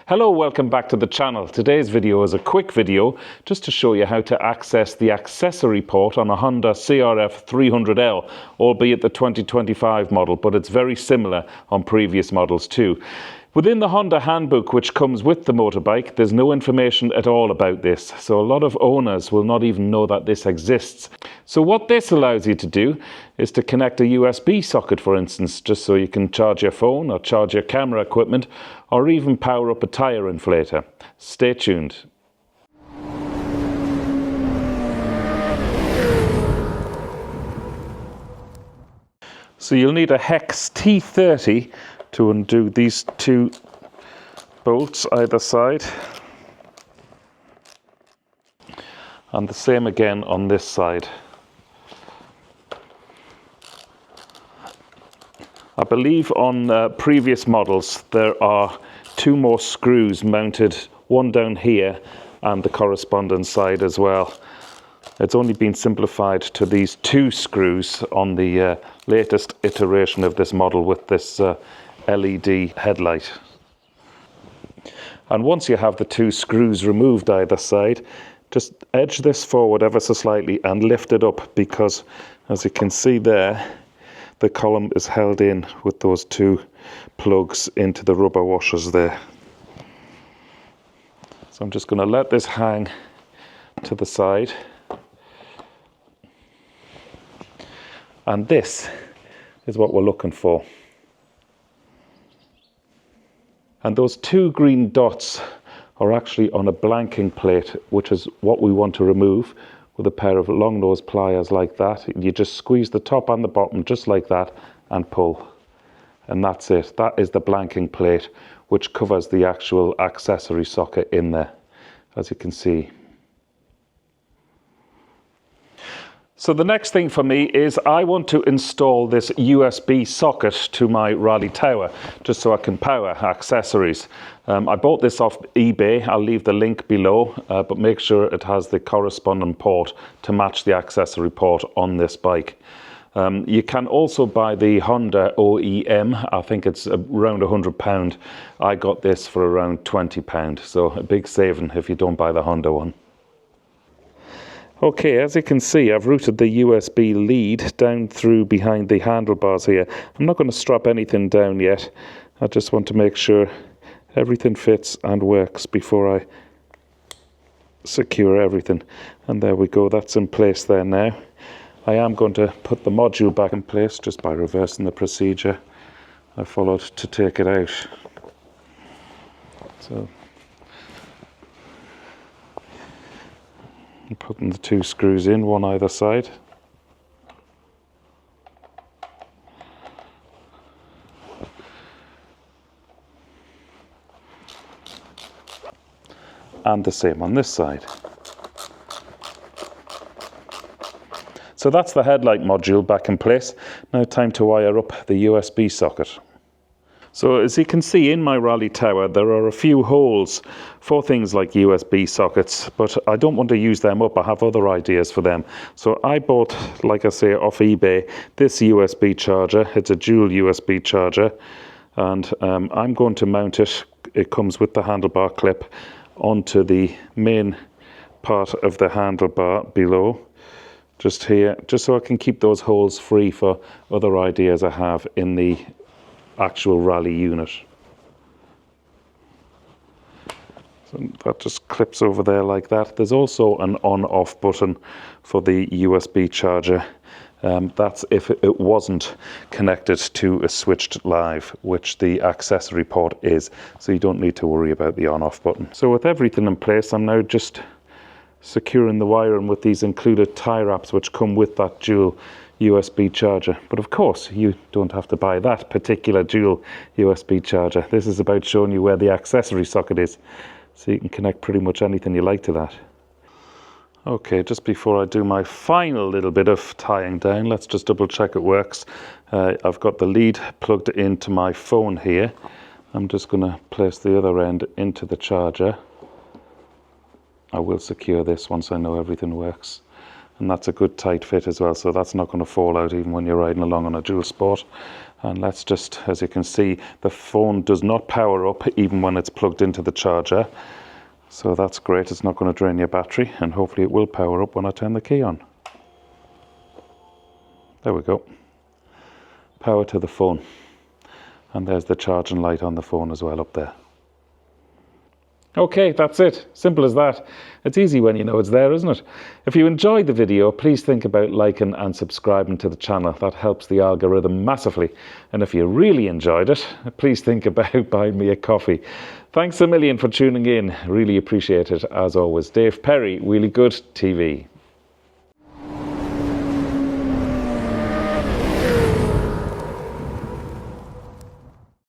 Hello, welcome back to the channel. Today's video is a quick video just to show you how to access the accessory port on a Honda CRF 300L, albeit the 2025 model, but it's very similar on previous models too. Within the Honda handbook, which comes with the motorbike, there's no information at all about this, so a lot of owners will not even know that this exists. So what this allows you to do is to connect a USB socket, for instance, just so you can charge your phone or charge your camera equipment or even power up a tire inflator. Stay tuned. So you'll need a hex T30 to undo these two bolts either side, and the same again on this side. I believe on previous models there are two more screws mounted, one down here and the corresponding side as well. It's only been simplified to these two screws on the latest iteration of this model with this LED headlight. And once you have the two screws removed either side, just edge this forward ever so slightly and lift it up, because as you can see there, the column is held in with those two plugs into the rubber washers there. So I'm just going to let this hang to the side. And this is what we're looking for. And those two green dots are actually on a blanking plate, which is what we want to remove with a pair of long nose pliers like that. You just squeeze the top and the bottom just like that and pull. And that's it. That is the blanking plate, which covers the actual accessory socket in there, as you can see. So the next thing for me is I want to install this USB socket to my Raleigh tower, just so I can power accessories. I bought this off eBay. I'll leave the link below, but make sure it has the corresponding port to match the accessory port on this bike. You can also buy the Honda OEM. I think it's around £100. I got this for around £20, so a big saving if you don't buy the Honda one. Okay, as you can see, I've routed the USB lead down through behind the handlebars here. I'm not going to strap anything down yet. I just want to make sure everything fits and works before I secure everything. And there we go, that's in place there now. I am going to put the module back in place just by reversing the procedure I followed to take it out. So I'm putting the two screws in, one either side. And the same on this side. So that's the headlight module back in place. Now time to wire up the USB socket. So as you can see in my Raleigh tower, there are a few holes for things like USB sockets, but I don't want to use them up. I have other ideas for them. So I bought, like I say, off eBay, this USB charger. It's a dual USB charger, and I'm going to mount it. It comes with the handlebar clip onto the main part of the handlebar below, just here, just so I can keep those holes free for other ideas I have in the actual Raleigh unit. So that just clips over there like that. There's also an on-off button for the USB charger. That's if it wasn't connected to a switched live, which the accessory port is, so you don't need to worry about the on-off button. So with everything in place, I'm now just securing the wiring with these included tie wraps which come with that dual USB charger. But of course, you don't have to buy that particular dual USB charger. This is about showing you where the accessory socket is, so you can connect pretty much anything you like to that. Okay, just before I do my final little bit of tying down, let's just double check it works. I've got the lead plugged into my phone here. I'm just going to place the other end into the charger. I will secure this once I know everything works. And that's a good tight fit as well, so that's not going to fall out even when you're riding along on a dual sport. And let's just, as you can see, the phone does not power up even when it's plugged into the charger. So that's great, it's not going to drain your battery, and hopefully it will power up when I turn the key on. There we go. Power to the phone. And there's the charging light on the phone as well up there. Okay, that's it. Simple as that. It's easy when you know it's there, isn't it? If you enjoyed the video, please think about liking and subscribing to the channel. That helps the algorithm massively. And if you really enjoyed it, please think about buying me a coffee. Thanks a million for tuning in. Really appreciate it, as always. Dave Perry, Wheelie Good TV.